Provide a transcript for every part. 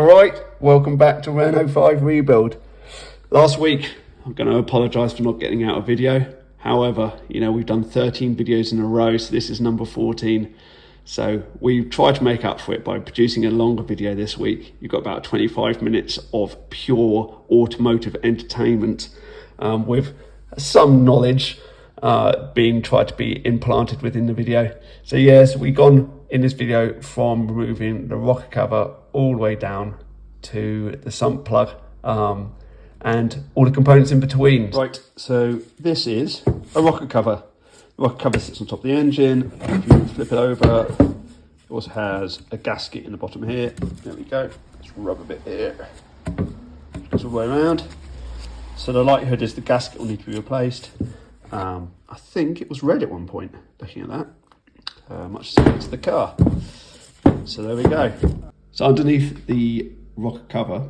Alright, welcome back to Renault 5 rebuild. Last week, I'm going to apologise for not getting out a video. However, we've done 13 videos in a row, so this is number 14. So we tried to make up for it by producing a longer video this week. You've got about 25 minutes of pure automotive entertainment with some knowledge being tried to be implanted within the video. So yes, we've gone in this video from removing the rocker cover all the way down to the sump plug and all the components in between. Right, so this is a rocker cover. The rocker cover sits on top of the engine. If you flip it over, it also has a gasket in the bottom here. There we go. Let's rub a bit here. Goes all the way around. So the likelihood is the gasket will need to be replaced. I think it was red at one point, looking at that. Much similar to the car. So there we go. So underneath the rocker cover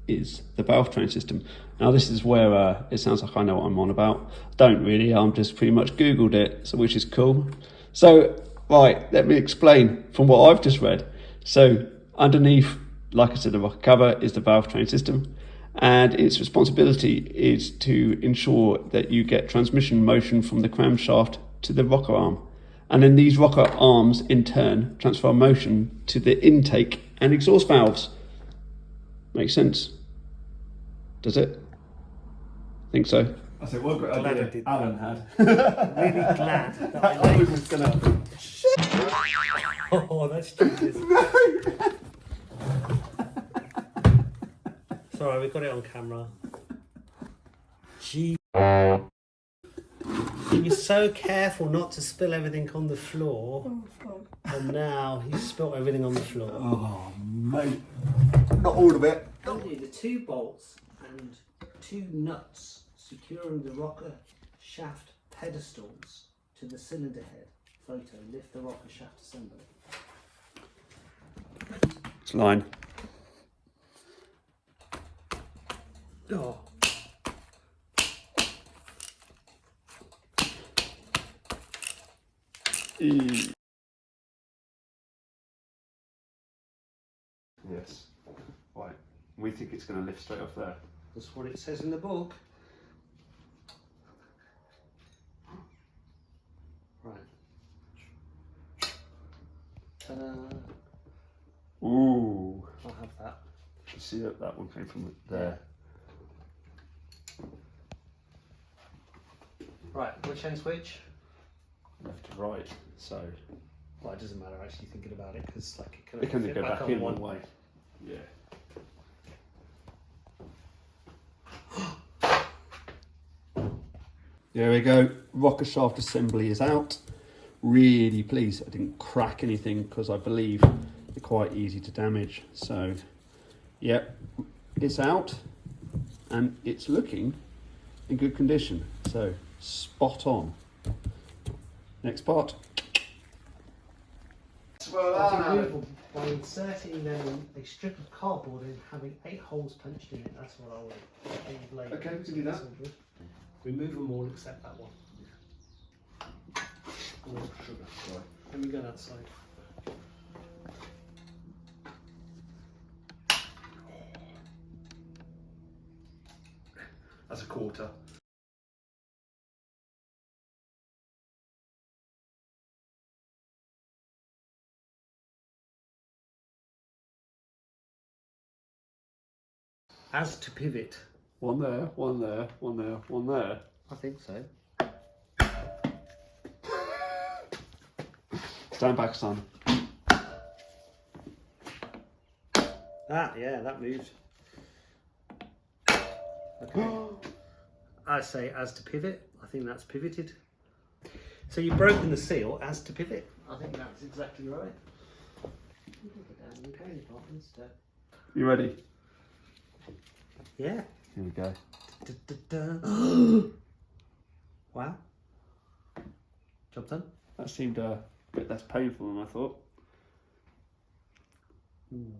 is the valve train system. Now this is where it sounds like I know what I'm on about. I don't really, I'm just pretty much Googled it, so which is cool. So, right, let me explain from what I've just read. So underneath, like I said, the rocker cover is the valve train system, and its responsibility is to ensure that you get transmission motion from the crankshaft to the rocker arm. And then these rocker arms, in turn, transfer motion to the intake and exhaust valves. Makes sense? Does it? Think so. I said, what a great idea Alan had. Really glad that I was gonna... Oh, that's genius. Sorry, we got it on camera. Gee. He was so careful not to spill everything on the floor. Oh, and now he's spilt everything on the floor. Oh, mate. Not all of it. The 2 bolts and 2 nuts securing the rocker shaft pedestals to the cylinder head. Photo, lift the rocker shaft assembly. It's line. Oh. Yes. Right. We think it's going to lift straight off there. That's what it says in the book. Right. Ta-da. Ooh. I'll have that. You see that one came from there. Right, which end's which? Left to right. So. Well, it doesn't matter actually thinking about it because like it can go back in one way. Yeah. There we go. Rocker shaft assembly is out. Really pleased I didn't crack anything because I believe they're quite easy to damage. So, yeah, it's out and it's looking in good condition. So, spot on. Next part. Well, by inserting them a strip of cardboard and having 8 holes punched in it, that's what I would. Okay, we can do that. Remove them all except that one. Oh, sugar. Right. Let me go that side. That's a quarter. As to pivot. One there, one there, one there, one there. I think so. Stand back, son. Ah, yeah, that moved. Okay. I say as to pivot. I think that's pivoted. So you've broken the seal as to pivot. I think that's exactly right. You ready? Yeah. Here we go. Wow. Job done. That seemed a bit less painful than I thought. Ooh.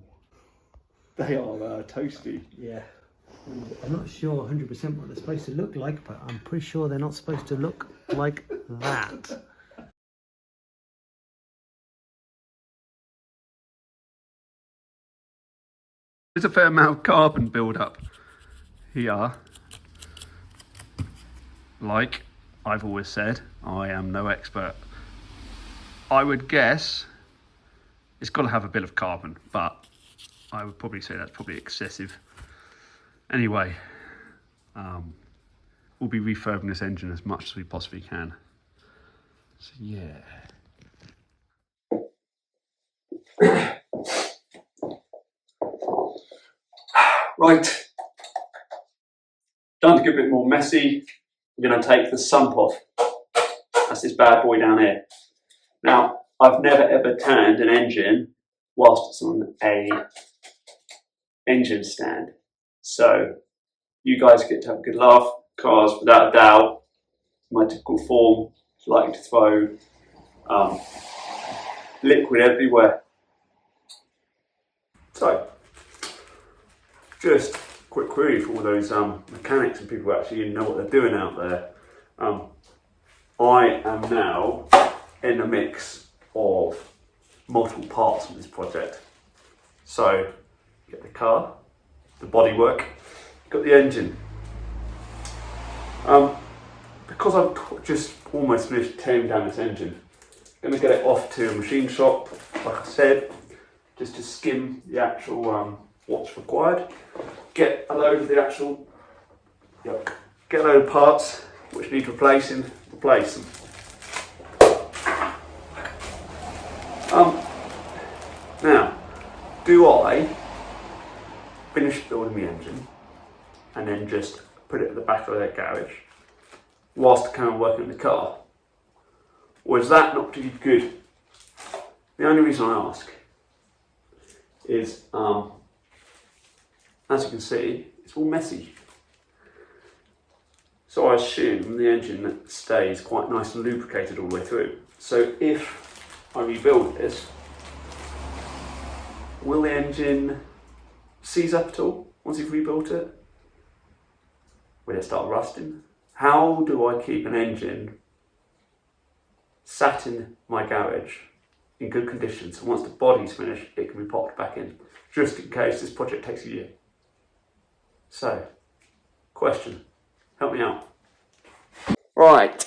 They are toasty. Yeah. I'm not sure 100% what they're supposed to look like, but I'm pretty sure they're not supposed to look like that. There's a fair amount of carbon build-up here. Like I've always said, I am no expert. I would guess it's got to have a bit of carbon, but I would probably say that's probably excessive. Anyway, we'll be refurbing this engine as much as we possibly can. So yeah. Right, done to get a bit more messy. I'm going to take the sump off. That's this bad boy down here. Now, I've never ever turned an engine whilst it's on a engine stand. So you guys get to have a good laugh. Cars, without a doubt, my typical form, is likely to throw liquid everywhere. So, just a quick query for all those mechanics and people who actually know what they're doing out there. I am now in the mix of multiple parts of this project. So, get the car, the bodywork, got the engine. Because I've just almost finished tearing down this engine, I'm going to get it off to a machine shop, like I said, just to skim the actual what's required, get a load of the actual, get a load of parts which need replacing, replace them. Now, do I finish building the engine and then just put it at the back of their garage whilst kind of working on the car? Or is that not too good? The only reason I ask is, as you can see, it's all messy. So I assume the engine stays quite nice and lubricated all the way through. So if I rebuild this, will the engine seize up at all once you've rebuilt it? Will it start rusting? How do I keep an engine sat in my garage in good condition so once the body's finished it can be popped back in, just in case this project takes a year? So, question, help me out. Right,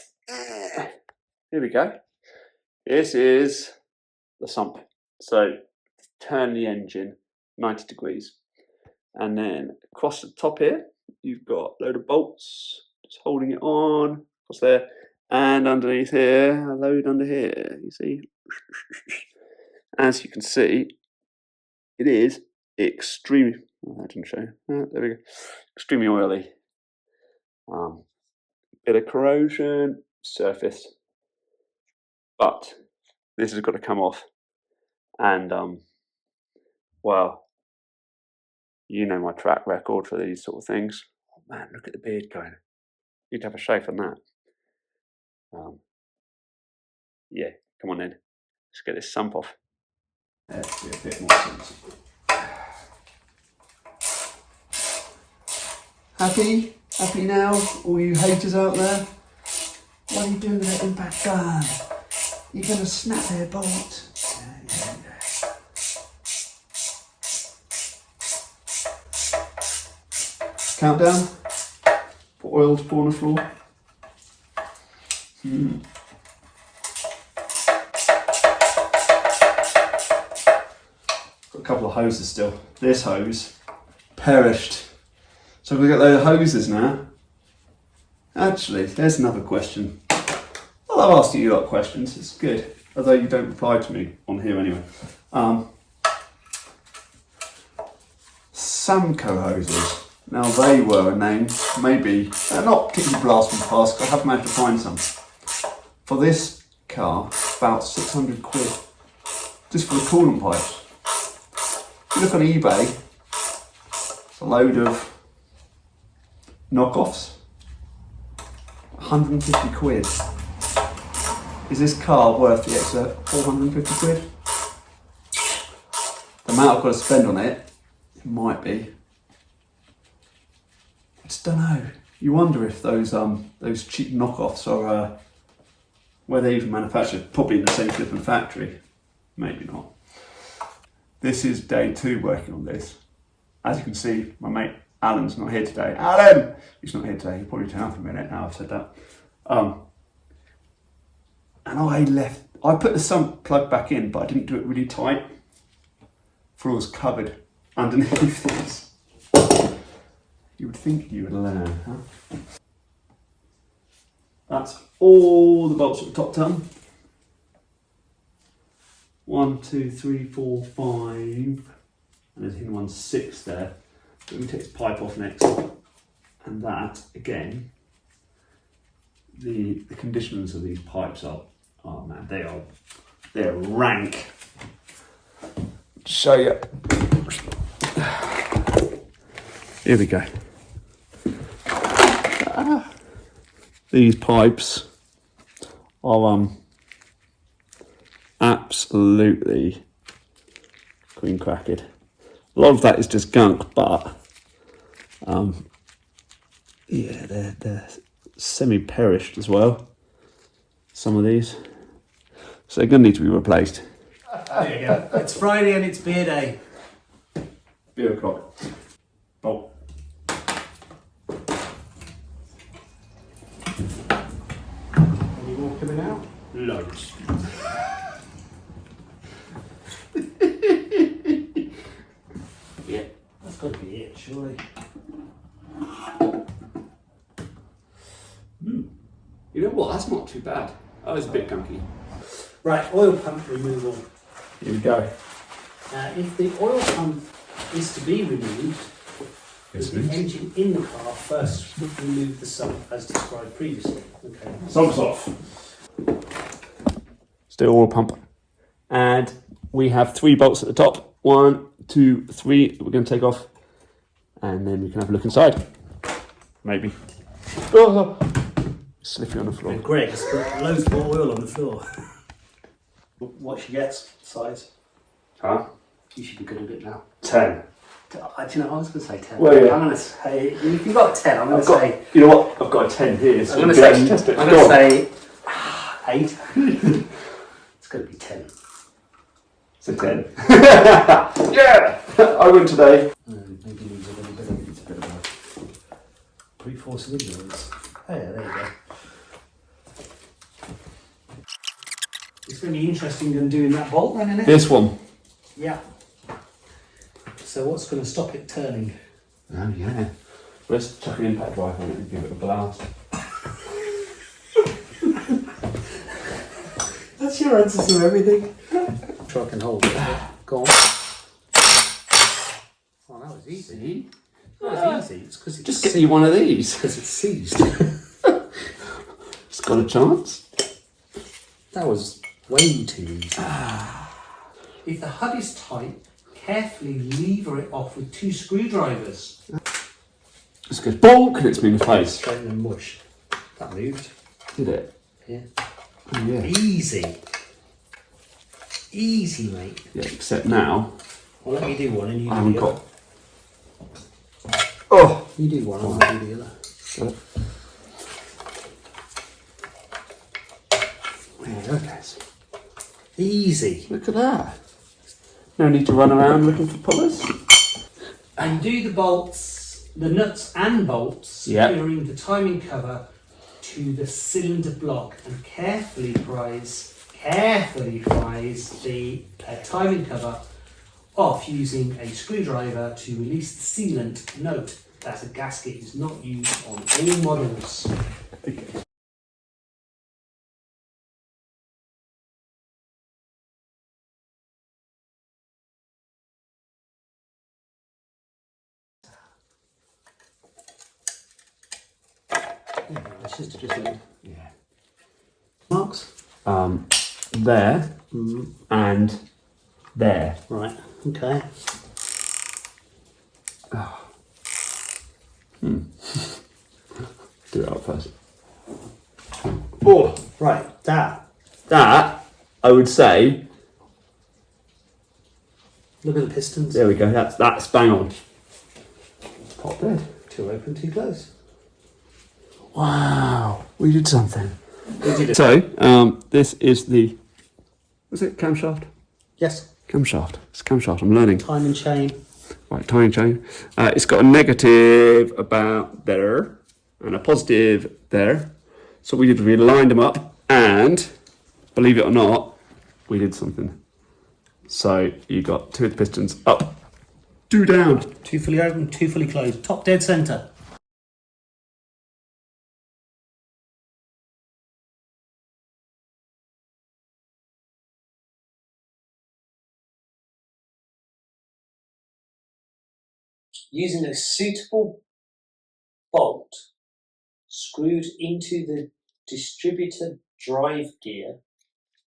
here we go. This is the sump. So turn the engine 90 degrees, and then across the top here you've got a load of bolts just holding it on across there, and underneath here a load under here, you see. As you can see, it is extremely, I didn't show you. There we go, extremely oily. Bit of corrosion surface, but this has got to come off. And well, you know my track record for these sort of things. Oh man, look at the beard going. You'd have a shave on that. Yeah, come on then. Let's get this sump off. Let's be a bit more sensible. Happy? Happy now? All you haters out there? What are you doing with that impact gun? You're going to snap their bolt. Countdown. Put oil to pour on the floor. Got a couple of hoses still. This hose perished. So we've got those hoses now. Actually, there's another question. Well, I've asked you a lot of questions. It's good, although you don't reply to me on here anyway. Samco hoses. Now they were a name, maybe, not particularly blasting past, but I have managed to find some. For this car, about 600 quid, just for the coolant pipes. If you look on eBay, it's a load of knockoffs, 150 quid. Is this car worth the extra 450 quid? The amount I've got to spend on it, it might be. I just don't know. You wonder if those cheap knockoffs are where they even manufactured, probably in the same flipping factory. Maybe not. This is day 2 working on this. as you can see, my mate Alan's not here today. Alan! He's not here today. He'll probably turn up in a minute now I've said that. And I put the sump plug back in, but I didn't do it really tight. For all was covered underneath this. You would think you would learn, huh? That's all the bolts at the top done. 1, 2, 3, 4, 5, and there's in one 6 there. Let me take this pipe off next, and that again. The conditions of these pipes are, oh man, they're rank. Show you. Here we go. These pipes are absolutely queen cracked. A lot of that is just gunk, but yeah, they're semi-perished as well. Some of these, so they're gonna need to be replaced. There you go. It's Friday and it's beer day. Beer o'clock. Bolt. Any more coming out? Loads. Yeah, that's got to be it, surely. You know what? That's not too bad. Oh, it's a bit gunky. Right, oil pump removal. Here we go. If the oil pump is to be removed, with the engine in the car, first remove the sump as described previously. Okay. Sump's off. Still oil pump. And we have 3 bolts at the top. 1, 2, 3 that we're going to take off. And then we can have a look inside. Maybe. Oh, slippy on the floor. And Greg has put loads more oil on the floor. What she gets, size. Huh? You should be good at it now. 10. Do you know, I was going to say 10. Well, yeah. I'm going to say, if you've got 10, I'm going to say... You know what? I've got a 10 here. So I'm going to say 8. It's going to be 10. It's a 10. Yeah! I win today. Maybe needs a little bit of a pre-force of ignorance. Oh yeah, there you go. It's going to be interesting than doing that bolt then, isn't it? This one. Yeah. So what's going to stop it turning? Oh yeah. Let's chuck an impact drive on it and give it a blast. That's your answer to everything. Try and hold it. Go on. Oh, that was easy. That was easy. It's because it's Just get you one of these. because it's seized. It's got a chance. That was way too easy. If the HUD is tight, carefully lever it off with 2 screwdrivers. It's goes bonk and it's me in the face. Straighten and mush. That moved. Did it? Yeah. Oh, yeah. Easy. Easy, mate. Yeah, except now Well, let me do one and you I do haven't the got. other. Oh! You do one and I'll do the other. Got it. There it is. Easy. Look at that. No need to run around looking for pullers. And do the bolts, the nuts and bolts, Yeah. securing the timing cover to the cylinder block and carefully prise the timing cover off using a screwdriver to release the sealant. Note that a gasket is not used on all models. Okay. Yeah, it's just a Yeah. marks. There and there. Right. Okay. Do it up first. Oh, Right. That. that I would say. Look at the pistons. There we go. That's bang on. Pop dead. 2 open, 2 close. Wow, we did something. We did it. So, this is the. Was it camshaft? Yes. Camshaft. It's camshaft. I'm learning. Time and chain. quite a tiny chain. It's got a negative about there and a positive there. So we did, we lined them up, and believe it or not, we did something. So you got 2 of the pistons up, 2 down. 2 fully open, 2 fully closed. Top dead centre. Using a suitable bolt screwed into the distributor drive gear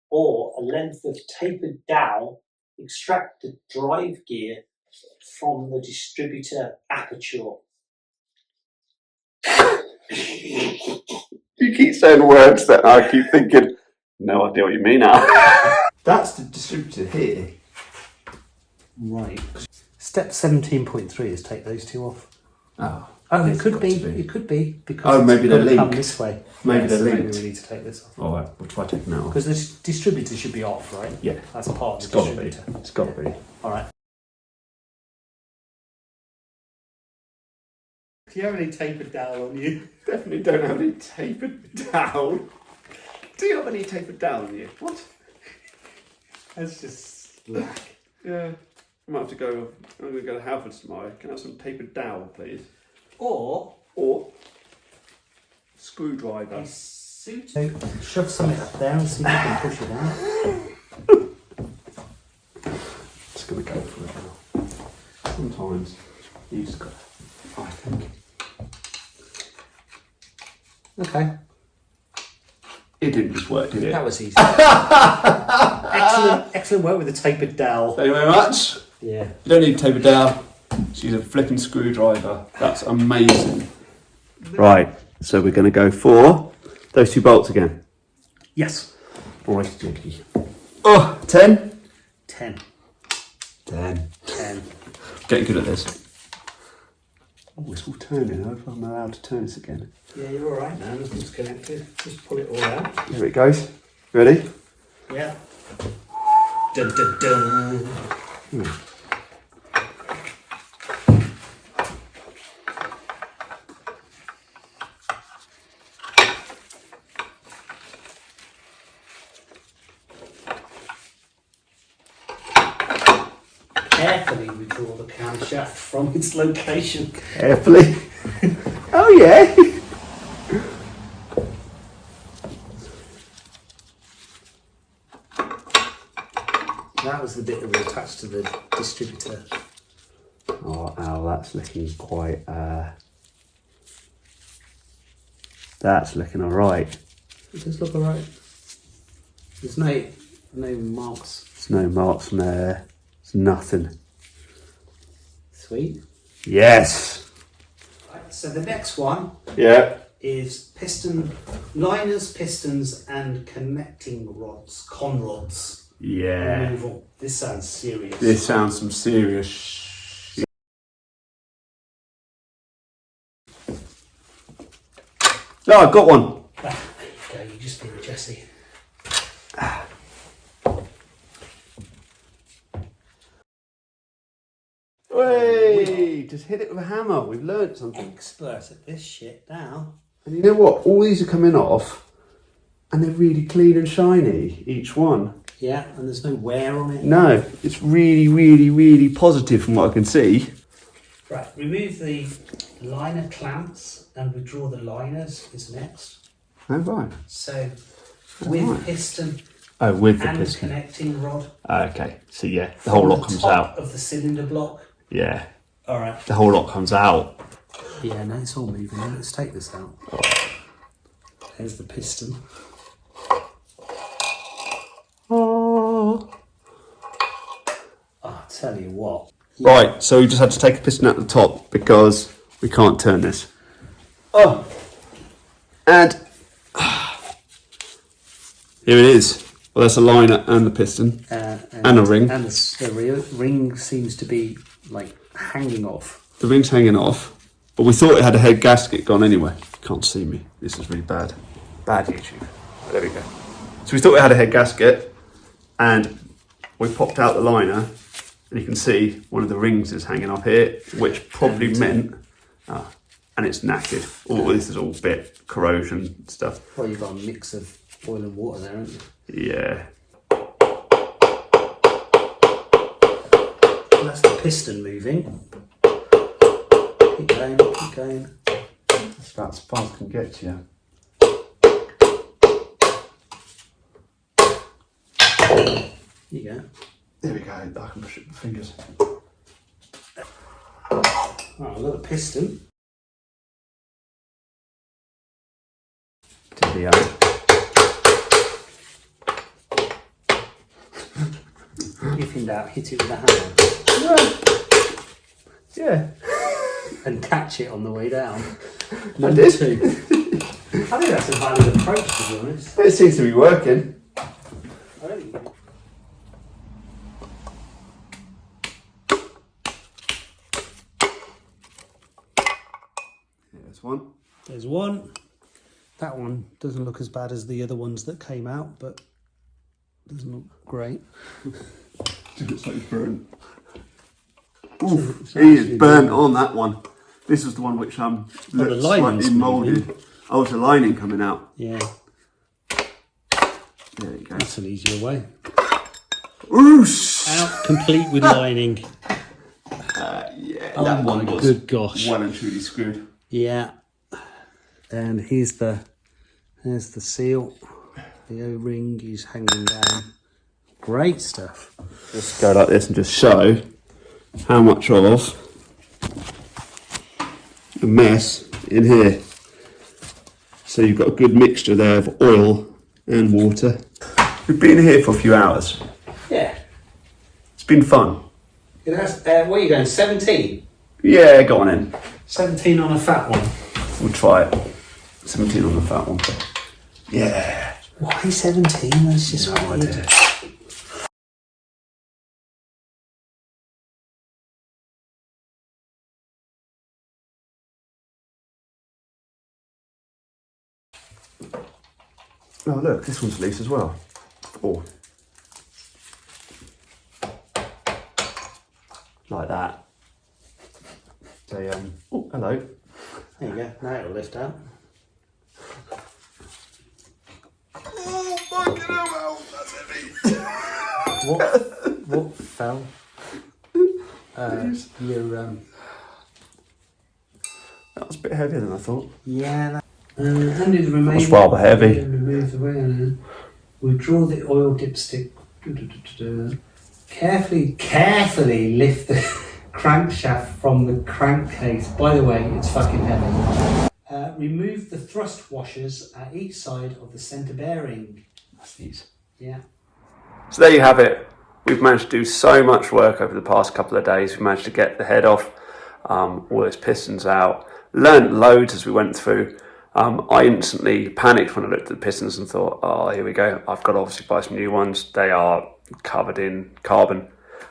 or a length of tapered dowel, extract the drive gear from the distributor aperture. You keep saying words that I keep thinking, no idea what you mean now. That's the distributor here. Right. Step 17.3 is take those 2 off. Oh. Oh, it could be. It could be because Oh, maybe they're linked. come this way. Maybe they're Maybe linked. we need to take this off. All right, we'll try taking that off. Because the distributor should be off, right? Yeah. That's part It's of the got to be. distributor. It's got to be. All right. Do you have any tapered dowel on you? Definitely don't have any tapered down. Do you have any tapered down on you? What? That's just slack. Yeah. I might have to go. I'm going to go to Halford tomorrow. Can I have some tapered dowel, please? Or screwdriver. a suit. So shove something up there and see if you can push it out. Just going to go for it now. Sometimes you just got to, I think. Okay. It didn't just work, did it? That was easy. excellent work with the tapered dowel. Thank you very much. Yeah. You don't need tapered dowel. She's a flipping screwdriver. That's amazing. Right, so we're going to go for those 2 bolts again. Yes. Right, Jackie. Oh, 10? 10. 10. 10. Getting good at this. Oh, it's all turning. I hope I'm allowed to turn this again. Yeah, you're all right now. Nothing's connected. Just pull it all out. Here it goes. Ready? Yeah. Dun dun dun. Carefully withdraw the camshaft from its location. Carefully. Oh, yeah. That was the bit that was attached to the distributor. Oh, Al, that's looking quite, that's looking alright. It does look alright. There's no marks. There's no marks on there. There's nothing. Sweet. Yes. Right, so the next one Yeah. is piston liners, pistons, and connecting rods, con rods. Yeah. Removal. This sounds serious. This sounds some serious shit. No, I've got one. There you go, you just need Jesse. Hey, just hit it with a hammer. We've learnt something. Expert at this shit now. And you know what? All these are coming off, and they're really clean and shiny, each one. Yeah, and there's no wear on it. No, it's really, really, really positive from what I can see. Right, remove the liner clamps and withdraw the liners is next. Oh, right. So, with right. piston Oh, with the and piston. connecting rod. Okay, so yeah, the whole lot comes out. Of the cylinder block. Yeah, All right. the whole lot comes out. Yeah, no, it's all moving. Let's take this out. There's the piston. Oh. I'll tell you what. Right, so we just had to take a piston out the top because we can't turn this. Oh, and here it is. Well, that's a liner and the piston and a ring. And the ring seems to be like hanging off. The ring's hanging off, but we thought it had a head gasket gone anyway. Can't see me. This is really bad. Bad YouTube. There we go. So we thought it had a head gasket, and we popped out the liner, And you can see one of the rings is hanging up here, which probably meant, and it's knackered. All this is all bit corrosion stuff. Well, you've got a mix of oil and water there, haven't you? Yeah. And that's the piston moving. Keep going, keep going. That's about as far as I can get to you. There you go. There we go, I can push it with my fingers. Right, I've got a piston. To the If in doubt, hit it with a hammer. Yeah. And catch it on the way down. I did. Two. I think that's a valid approach, to be honest. It seems to be working. I don't think There's one. There's one. That one doesn't look as bad as the other ones that came out, but doesn't look great. It looks like it's burnt. Oof, he is burnt on that one. This is the one which looks slightly moulded. Oh, it's a lining coming out. Yeah. There you go. That's an easier way. Oos! Out complete with lining. Yeah, Oh that my one was good gosh. well and truly screwed. Yeah. And here's there's the seal. The O-ring is hanging down. Great stuff. Just go like this and just show how much of a mess in here. So you've got a good mixture there of oil and water. We've been here for a few hours. Yeah. It's been fun. It has, where are you going? 17? Yeah, go on in. 17 on a fat one. We'll try it. 17 on the fat one. Yeah. Why 17? That's just No weird. idea. Oh look, this one's loose as well. Oh. Like that. So, oh, hello. There you go. Now it'll lift out. Oh, fucking hell, that's heavy. What fell? Your That was a bit heavier than I thought. yeah. Only the remaining. It's rather heavy. Remove the wheel. Withdraw the oil dipstick. Carefully lift the crankshaft from the crankcase. By the way, it's fucking heavy. Remove the thrust washers at each side of the centre bearing. That's these. Yeah. So there you have it. We've managed to do so much work over the past couple of days. We managed to get the head off, all those pistons out, learnt loads as we went through. I instantly panicked when I looked at the pistons and thought, oh, here we go. I've got to obviously buy some new ones. They are covered in carbon.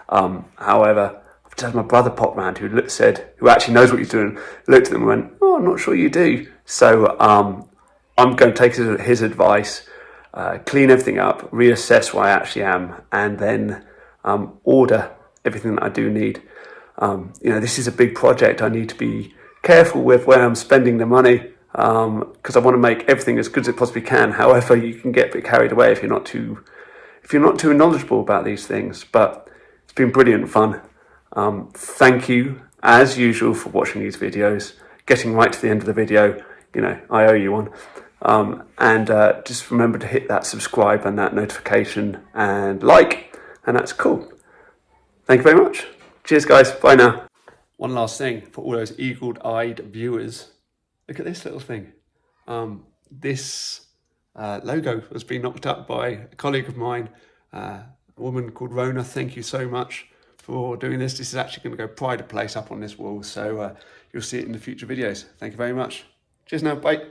However, I've just had my brother pop round who actually knows what he's doing, looked at them and went, oh, I'm not sure you do. So I'm going to take his advice, clean everything up, reassess where I actually am, and then order everything that I do need. This is a big project. I need to be careful with where I'm spending the money, because I want to make everything as good as it possibly can. However, you can get a bit carried away if you're not too knowledgeable about these things. But it's been brilliant fun. Thank you as usual for watching these videos, getting right to the end of the video. I owe you one. And just remember to hit that subscribe and that notification and like, and that's cool. Thank you very much. Cheers guys, bye now. One last thing for all those eagle-eyed viewers. Look at this little thing. This logo has been knocked up by a colleague of mine, a woman called Rona. Thank you so much for doing this. This is actually going to go pride of place up on this wall, so you'll see it in the future videos. Thank you very much. Cheers now, bye.